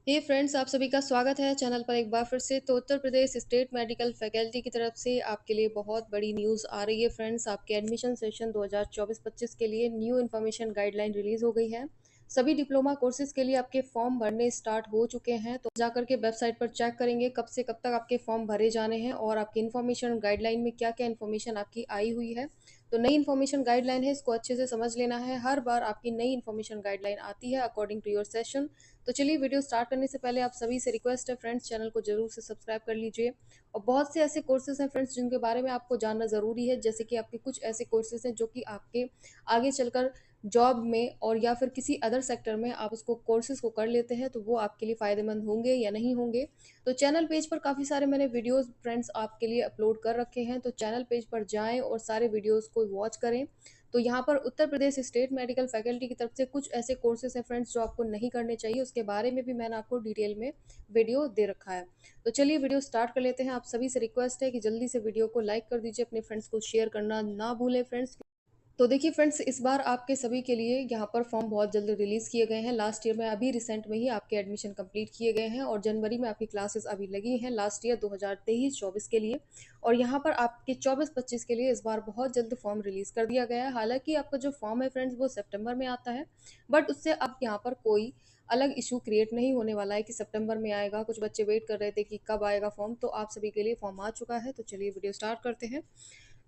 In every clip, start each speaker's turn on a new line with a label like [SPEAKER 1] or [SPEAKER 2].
[SPEAKER 1] हे friends, आप सभी का स्वागत है चैनल पर एक बार फिर से। तो Uttar Pradesh state medical faculty की तरफ से आपके लिए बहुत बड़ी न्यूज़ आ रही है फ्रेंड्स। आपके एडमिशन सेशन 2024-25 के लिए न्यू इन्फॉर्मेशन गाइडलाइन रिलीज हो गई है। सभी डिप्लोमा कोर्सेज के लिए आपके फॉर्म भरने स्टार्ट हो चुके हैं। तो जाकर के वेबसाइट पर चेक करेंगे कब से कब तक आपके फॉर्म भरे जाने हैं और आपकी इन्फॉर्मेशन गाइडलाइन में क्या क्या इन्फॉर्मेशन आपकी आई हुई है। तो नई इन्फॉर्मेशन गाइडलाइन है, इसको अच्छे से समझ लेना है। हर बार आपकी नई इन्फॉर्मेशन गाइडलाइन आती है अकॉर्डिंग टू योर सेशन। तो चलिए, वीडियो स्टार्ट करने से पहले आप सभी से रिक्वेस्ट है फ्रेंड्स, चैनल को जरूर से सब्सक्राइब कर लीजिए। और बहुत से ऐसे कोर्सेज हैं फ्रेंड्स जिनके बारे में आपको जानना ज़रूरी है, जैसे कि आपके कुछ ऐसे कोर्सेज हैं जो कि आपके आगे चलकर जॉब में और या फिर किसी अदर सेक्टर में आप उसको कोर्सेज को कर लेते हैं, तो वो आपके लिए फ़ायदेमंद होंगे या नहीं होंगे। तो चैनल पेज पर काफ़ी सारे मैंने वीडियोस फ्रेंड्स आपके लिए अपलोड कर रखे हैं, तो चैनल पेज पर जाएं और सारे वीडियोस को वॉच करें। तो यहाँ पर Uttar Pradesh state medical faculty की तरफ से कुछ ऐसे कोर्सेज हैं फ्रेंड्स जो आपको नहीं करने चाहिए, उसके बारे में भी मैंने आपको डिटेल में वीडियो दे रखा है। तो चलिए, वीडियो स्टार्ट कर लेते हैं। आप सभी से रिक्वेस्ट है कि जल्दी से वीडियो को लाइक कर दीजिए, अपने फ्रेंड्स को शेयर करना ना भूलें फ्रेंड्स। तो देखिए फ्रेंड्स, इस बार आपके सभी के लिए यहाँ पर फॉर्म बहुत जल्द रिलीज़ किए गए हैं। लास्ट ईयर में अभी रिसेंट में ही आपके एडमिशन कंप्लीट किए गए हैं और जनवरी में आपकी क्लासेस अभी लगी हैं लास्ट ईयर 2023-24 के लिए। और यहाँ पर आपके 24-25 के लिए इस बार बहुत जल्द फॉर्म रिलीज़ कर दिया गया है। हालांकि आपका जो फॉर्म है फ्रेंड्स वो सितंबर में आता है, बट उससे अब यहाँ पर कोई अलग इशू क्रिएट नहीं होने वाला है कि सितंबर में आएगा। कुछ बच्चे वेट कर रहे थे कि कब आएगा फॉर्म, तो आप सभी के लिए फॉर्म आ चुका है। तो चलिए, वीडियो स्टार्ट करते हैं।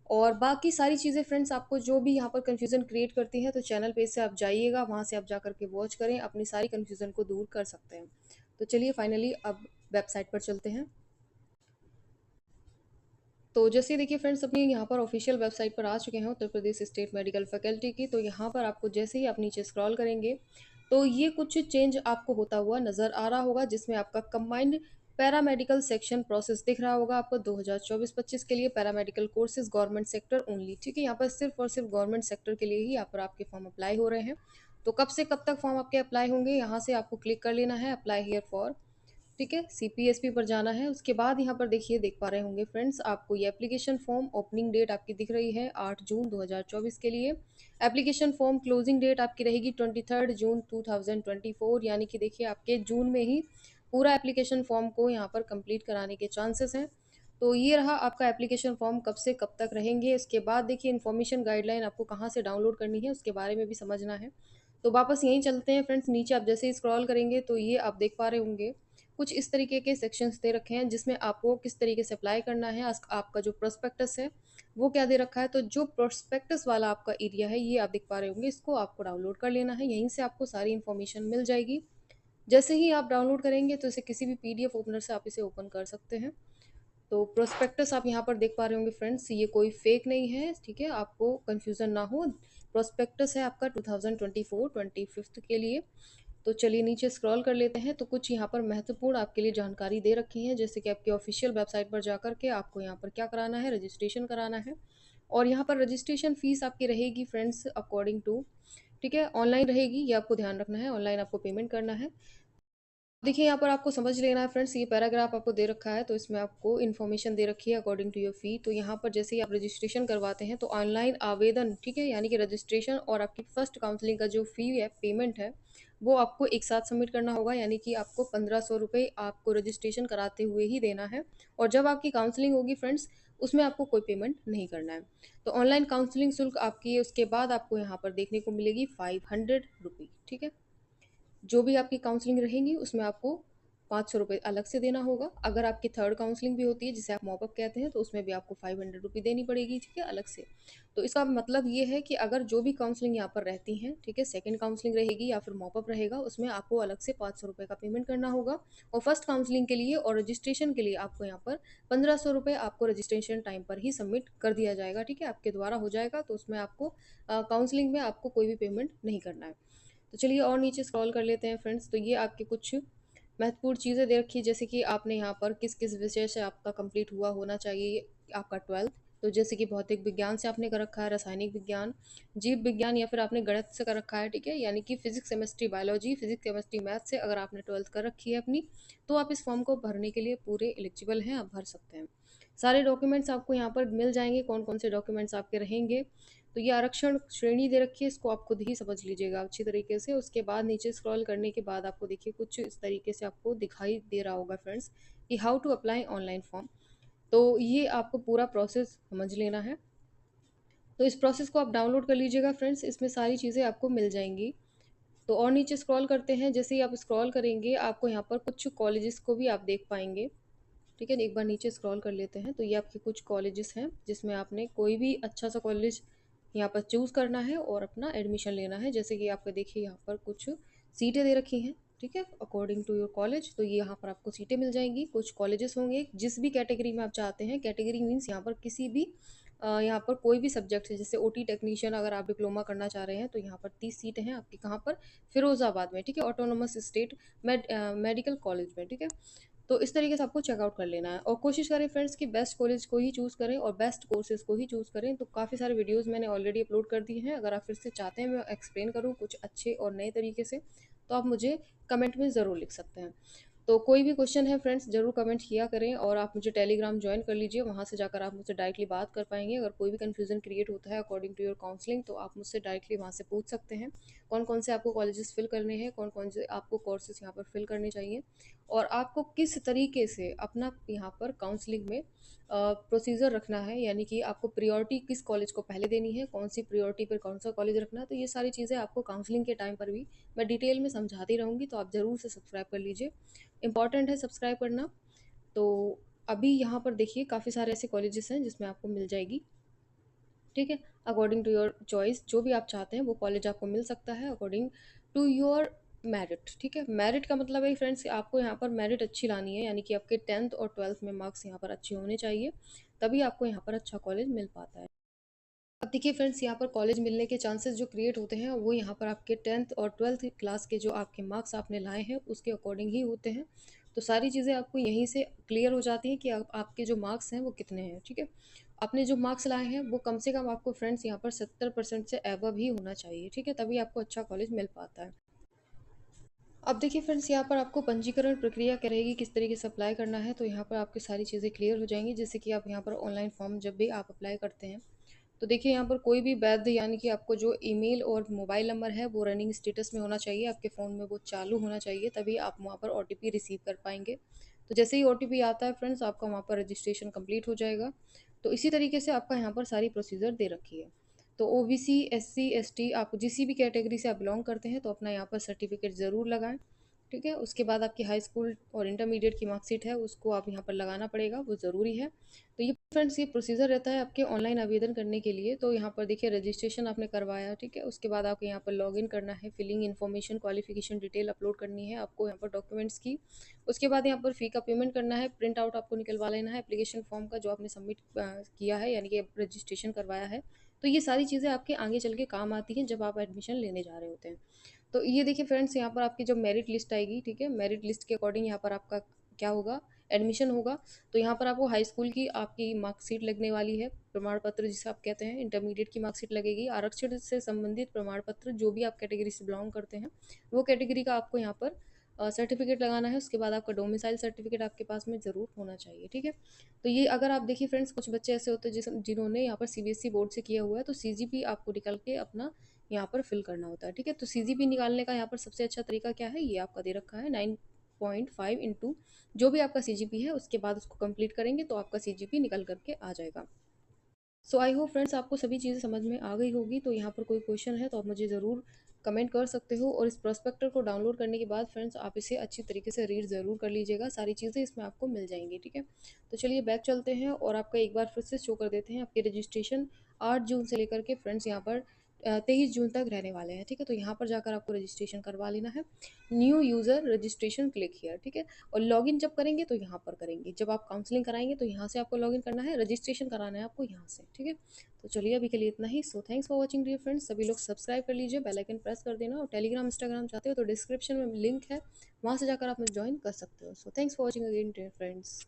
[SPEAKER 1] और बाकी सारी चीज़ें फ्रेंड्स आपको जो भी यहाँ पर कन्फ्यूज़न क्रिएट करती हैं, तो चैनल पेज से आप जाइएगा, वहाँ से आप जा कर के वॉच करें, अपनी सारी कन्फ्यूज़न को दूर कर सकते हैं। तो चलिए, फाइनली अब वेबसाइट पर चलते हैं। तो जैसे देखिए फ्रेंड्स, अपनी यहाँ पर ऑफिशियल वेबसाइट पर आ चुके हैं Uttar Pradesh state medical faculty की। तो यहाँ पर आपको जैसे ही आप नीचे स्क्रॉल करेंगे, तो ये कुछ चेंज आपको होता हुआ नज़र आ रहा होगा, जिसमें आपका कंबाइंड पैरामेडिकल सेक्शन प्रोसेस दिख रहा होगा आपको 2024-25 के लिए। Paramedical courses government sector only, ठीक है। यहाँ पर सिर्फ और सिर्फ गवर्नमेंट सेक्टर के लिए ही यहाँ पर आपके फॉर्म अप्लाई हो रहे हैं। तो कब से कब तक फॉर्म आपके अप्लाई होंगे, यहाँ से आपको क्लिक कर लेना है अप्लाई हियर फॉर, ठीक है। सीपीएसपी पर जाना है। उसके बाद यहाँ पर देखिए, देख पा रहे होंगे फ्रेंड्स, आपको ये एप्लीकेशन फॉर्म ओपनिंग डेट आपकी दिख रही है 8 जून 2024 के लिए। एप्लीकेशन फॉर्म क्लोजिंग डेट आपकी रहेगी 23 जून 2024, यानी कि देखिए आपके जून में ही पूरा एप्लीकेशन फॉर्म को यहाँ पर कंप्लीट कराने के चांसेस हैं। तो ये रहा आपका एप्लीकेशन फॉर्म कब से कब तक रहेंगे। इसके बाद देखिए, इन्फॉर्मेशन गाइडलाइन आपको कहाँ से डाउनलोड करनी है उसके बारे में भी समझना है। तो वापस यहीं चलते हैं फ्रेंड्स। नीचे आप जैसे ही स्क्रॉल करेंगे, तो ये आप देख पा रहे होंगे कुछ इस तरीके के सेक्शंस दे रखे हैं, जिसमें आपको किस तरीके से अप्लाई करना है। आपका जो प्रोस्पेक्टस है वो क्या दे रखा है। तो जो प्रोस्पेक्टस वाला आपका एरिया है, ये आप देख पा रहे होंगे, इसको आपको डाउनलोड कर लेना है। यहीं से आपको सारी इन्फॉर्मेशन मिल जाएगी। जैसे ही आप डाउनलोड करेंगे, तो इसे किसी भी पीडीएफ ओपनर से आप इसे ओपन कर सकते हैं। तो प्रोस्पेक्टस आप यहाँ पर देख पा रहे होंगे फ्रेंड्स, ये कोई फेक नहीं है, ठीक है। आपको कंफ्यूजन ना हो, प्रोस्पेक्टस है आपका 2024-25 के लिए। तो चलिए, नीचे स्क्रॉल कर लेते हैं। तो कुछ यहाँ पर महत्वपूर्ण आपके लिए जानकारी दे रखी है, जैसे कि आपकी ऑफिशियल वेबसाइट पर जाकर के आपको यहाँ पर क्या कराना है, रजिस्ट्रेशन कराना है। और यहाँ पर रजिस्ट्रेशन फीस आपकी रहेगी फ्रेंड्स अकॉर्डिंग टू, ठीक है, ऑनलाइन रहेगी, ये आपको ध्यान रखना है, ऑनलाइन आपको पेमेंट करना है। देखिए, यहाँ पर आपको समझ लेना है फ्रेंड्स, ये पैराग्राफ आपको दे रखा है, तो इसमें आपको इन्फॉर्मेशन दे रखी है अकॉर्डिंग टू योर फी। तो यहाँ पर जैसे ही आप रजिस्ट्रेशन करवाते हैं, तो ऑनलाइन आवेदन, ठीक है, यानी कि रजिस्ट्रेशन और आपकी फर्स्ट काउंसलिंग का जो फी है, पेमेंट है, वो आपको एक साथ सबमिट करना होगा। यानी कि आपको 1500 रुपये आपको रजिस्ट्रेशन कराते हुए ही देना है। और जब आपकी काउंसलिंग होगी फ्रेंड्स, उसमें आपको कोई पेमेंट नहीं करना है। तो ऑनलाइन काउंसलिंग शुल्क आपकी, उसके बाद आपको यहाँ पर देखने को मिलेगी 500 रुपी, ठीक है। जो भी आपकी काउंसलिंग रहेंगी उसमें आपको 500 रुपये अलग से देना होगा। अगर आपकी थर्ड काउंसलिंग भी होती है, जिसे आप मॉपअप कहते हैं, तो उसमें भी आपको 500 रुपी देनी पड़ेगी, ठीक है, अलग से। तो इसका मतलब ये है कि अगर जो भी काउंसलिंग यहाँ पर रहती हैं, ठीक है, सेकंड काउंसलिंग रहेगी या फिर मॉपअप रहेगा, उसमें आपको अलग से 500 रुपये का पेमेंट करना होगा। और फर्स्ट काउंसलिंग के लिए और रजिस्ट्रेशन के लिए आपको यहाँ पर 1500 रुपये आपको रजिस्ट्रेशन टाइम पर ही सबमिट कर दिया जाएगा, ठीक है, आपके द्वारा हो जाएगा। तो उसमें आपको काउंसलिंग में आपको कोई भी पेमेंट नहीं करना है। तो चलिए, और नीचे स्क्रॉल कर लेते हैं फ्रेंड्स। तो ये आपके कुछ महत्वपूर्ण चीज़ें दे रखी है, जैसे कि आपने यहाँ पर किस किस विषय से आपका कंप्लीट हुआ होना चाहिए आपका 12th। तो जैसे कि भौतिक विज्ञान से आपने कर रखा है, रासायनिक विज्ञान, जीव विज्ञान, या फिर आपने गणित से कर रखा है, ठीक है, यानी कि physics chemistry biology, physics chemistry math से अगर आपने 12th कर रखी है अपनी, तो आप इस फॉर्म को भरने के लिए पूरे एलिजिबल हैं, आप भर सकते हैं। सारे डॉक्यूमेंट्स आपको यहाँ पर मिल जाएंगे, कौन कौन से डॉक्यूमेंट्स आपके रहेंगे। तो ये आरक्षण श्रेणी दे रखी है, इसको आप खुद ही समझ लीजिएगा अच्छी तरीके से। उसके बाद नीचे स्क्रॉल करने के बाद आपको देखिए कुछ इस तरीके से आपको दिखाई दे रहा होगा फ्रेंड्स कि how to apply online form. तो ये आपको पूरा प्रोसेस समझ लेना है। तो इस प्रोसेस को आप डाउनलोड कर लीजिएगा फ्रेंड्स, इसमें सारी चीज़ें आपको मिल जाएंगी। तो और नीचे स्क्रॉल करते हैं, जैसे ही आप स्क्रॉल करेंगे आपको यहाँ पर कुछ कॉलेजेस को भी आप देख पाएंगे। ठीक है, एक बार नीचे स्क्रॉल कर लेते हैं। तो ये आपके कुछ कॉलेजेस हैं जिसमें आपने कोई भी अच्छा सा कॉलेज यहाँ पर चूज़ करना है और अपना एडमिशन लेना है। जैसे कि आपको देखिए यहाँ पर कुछ सीटें दे रखी हैं, ठीक है, अकॉर्डिंग टू योर कॉलेज। तो ये यहाँ पर आपको सीटें मिल जाएंगी, कुछ कॉलेजेस होंगे जिस भी कैटेगरी में आप चाहते हैं। कैटेगरी मीन्स यहाँ पर किसी भी यहाँ पर कोई भी सब्जेक्ट है, जैसे ओटी टेक्नीशियन अगर आप डिप्लोमा करना चाह रहे हैं तो यहाँ पर 30 सीटें हैं आपकी। कहाँ पर? फिरोजाबाद में, ठीक है, ऑटोनोमस स्टेट मेडिकल कॉलेज में, ठीक है। तो इस तरीके से आपको चेकआउट कर लेना है और कोशिश करें फ्रेंड्स कि बेस्ट कॉलेज को ही चूज़ करें और बेस्ट कोर्सेज को ही चूज़ करें। तो काफ़ी सारे वीडियोस मैंने ऑलरेडी अपलोड कर दिए हैं, अगर आप फिर से चाहते हैं मैं एक्सप्लेन करूँ कुछ अच्छे और नए तरीके से तो आप मुझे कमेंट में ज़रूर लिख सकते हैं। तो कोई भी क्वेश्चन है फ्रेंड्स ज़रूर कमेंट किया करें और आप मुझे टेलीग्राम ज्वाइन कर लीजिए, वहाँ से जाकर आप मुझसे डायरेक्टली बात कर पाएंगे। अगर कोई भी कन्फ्यूज़न क्रिएट होता है अकॉर्डिंग टू योर काउंसलिंग तो आप मुझसे डायरेक्टली वहाँ से पूछ सकते हैं कौन कौन से आपको कॉलेजेस फिल करने हैं, कौन कौन से आपको कोर्सेज यहाँ पर फिल करने चाहिए और आपको किस तरीके से अपना यहाँ पर काउंसलिंग में प्रोसीजर रखना है, यानी कि आपको प्रियोरिटी किस कॉलेज को पहले देनी है, कौन सी प्रियोरिटी पर कौन सा कॉलेज रखना है। तो ये सारी चीज़ें आपको काउंसलिंग के टाइम पर भी मैं डिटेल में समझाती रहूँगी, तो आप ज़रूर से सब्सक्राइब कर लीजिए, इंपॉर्टेंट है सब्सक्राइब करना। तो अभी यहाँ पर देखिए काफ़ी सारे ऐसे कॉलेजेस हैं जिसमें आपको मिल जाएगी, ठीक है, अकॉर्डिंग टू योर चॉइस। जो भी आप चाहते हैं वो कॉलेज आपको मिल सकता है अकॉर्डिंग टू योर मेरिट। ठीक है, मेरिट का मतलब है फ्रेंड्स आपको यहाँ पर मेरिट अच्छी लानी है, यानी कि आपके 10th और 12th में मार्क्स यहाँ पर अच्छे होने चाहिए, तभी आपको यहाँ पर अच्छा कॉलेज मिल पाता है। अब देखिए फ्रेंड्स यहाँ पर कॉलेज मिलने के चांसेस जो क्रिएट होते हैं वो यहाँ पर आपके 10th और 12th क्लास के जो आपके मार्क्स आपने लाए हैं उसके अकॉर्डिंग ही होते हैं। तो सारी चीज़ें आपको यहीं से क्लियर हो जाती हैं कि आपके जो मार्क्स हैं वो कितने हैं, ठीक है। आपने जो मार्क्स लाए हैं वो कम से कम आपको फ्रेंड्स यहाँ पर 70% से एबव ही होना चाहिए, ठीक है, तभी आपको अच्छा कॉलेज मिल पाता है। अब देखिए फ्रेंड्स यहाँ पर आपको पंजीकरण प्रक्रिया क्या रहेगी, किस तरीके से अप्लाई करना है, तो यहाँ पर आपकी सारी चीज़ें क्लियर हो जाएंगी। जैसे कि आप यहाँ पर ऑनलाइन फॉर्म जब भी आप अप्लाई करते हैं तो देखिए यहाँ पर कोई भी वैध, यानी कि आपको जो ईमेल और मोबाइल नंबर है वो रनिंग स्टेटस में होना चाहिए, आपके फ़ोन में वो चालू होना चाहिए, तभी आप वहाँ पर ओटीपी रिसीव कर पाएंगे। तो जैसे ही ओटीपी आता है फ्रेंड्स आपका वहाँ पर रजिस्ट्रेशन कंप्लीट हो जाएगा। तो इसी तरीके से आपका यहाँ पर सारी प्रोसीजर दे रखी है। तो ओबीसी, एससी, एसटी, आप जिस भी कैटेगरी से आप बिलोंग करते हैं तो अपना यहाँ पर सर्टिफिकेट ज़रूर लगाएं, ठीक है। उसके बाद आपकी हाई स्कूल और इंटरमीडिएट की मार्कशीट है उसको आप यहाँ पर लगाना पड़ेगा, वो ज़रूरी है। तो ये फ्रेंड्स ये प्रोसीजर रहता है आपके ऑनलाइन आवेदन करने के लिए। तो यहाँ पर देखिए रजिस्ट्रेशन आपने करवाया, ठीक है, उसके बाद आपको यहाँ पर लॉगिन करना है, filling information, qualification detail upload करनी है आपको यहाँ पर डॉक्यूमेंट्स की। उसके बाद यहाँ पर फ़ी का पेमेंट करना है, प्रिंट आउट आपको निकलवा लेना है एप्लीकेशन फॉर्म का जो आपने सबमिट किया है, यानी कि रजिस्ट्रेशन करवाया है। तो ये सारी चीज़ें आपके आगे चल के काम आती हैं जब आप एडमिशन लेने जा रहे होते हैं। तो ये देखिए फ्रेंड्स यहाँ पर आपकी जब मेरिट लिस्ट आएगी, ठीक है, मेरिट लिस्ट के अकॉर्डिंग यहाँ पर आपका क्या होगा, एडमिशन होगा। तो यहाँ पर आपको हाई स्कूल की आपकी मार्कशीट लगने वाली है, प्रमाण पत्र जिसे आप कहते हैं, इंटरमीडिएट की मार्कशीट लगेगी, आरक्षण से संबंधित प्रमाण पत्र जो भी आप कैटेगरी से बिलोंग करते हैं वो कैटेगरी का आपको यहाँ पर सर्टिफिकेट लगाना है। उसके बाद आपका डोमिसाइल सर्टिफिकेट आपके पास में ज़रूर होना चाहिए, ठीक है। तो ये अगर आप देखिए फ्रेंड्स कुछ बच्चे ऐसे होते हैं जिन्होंने यहाँ पर सीबीएसई बोर्ड से किया हुआ है तो सीजीपी आपको निकल के अपना यहाँ पर फिल करना होता है, ठीक है। तो सीजीपी निकालने का यहाँ पर सबसे अच्छा तरीका क्या है, ये आपका दे रखा है 9.5 इंटू जो भी आपका सीजीपी है उसके बाद उसको कंप्लीट करेंगे तो आपका सीजीपी निकल करके आ जाएगा। सो आई होप फ्रेंड्स आपको सभी चीज़ें समझ में आ गई होगी। तो यहाँ पर कोई क्वेश्चन है तो आप मुझे ज़रूर कमेंट कर सकते हो और इस प्रोस्पेक्टर को डाउनलोड करने के बाद फ्रेंड्स आप इसे अच्छी तरीके से रीड ज़रूर कर लीजिएगा, सारी चीज़ें इसमें आपको मिल जाएंगी, ठीक है। तो चलिए बैक चलते हैं और आपका एक बार फिर से शो कर देते हैं। आपकी रजिस्ट्रेशन 8 जून से लेकर के फ्रेंड्स यहाँ पर 23 जून तक रहने वाले हैं, ठीक है। तो यहाँ पर जाकर आपको रजिस्ट्रेशन करवा लेना है, new user registration click here, ठीक है। और लॉगिन जब करेंगे तो यहाँ पर करेंगे, जब आप काउंसलिंग कराएंगे तो यहाँ से आपको लॉगिन करना है, रजिस्ट्रेशन कराना है आपको यहाँ से, ठीक है। तो चलिए अभी के लिए इतना ही। So thanks for watching dear friends, सभी लोग सब्सक्राइब कर लीजिए, बेल आइकन प्रेस कर देना और टेलीग्राम इंस्टाग्राम चाहते हो तो डिस्क्रिप्शन में लिंक है, वहाँ से जाकर आप मुझे ज्वाइन कर सकते हो। So thanks for watching again dear friends.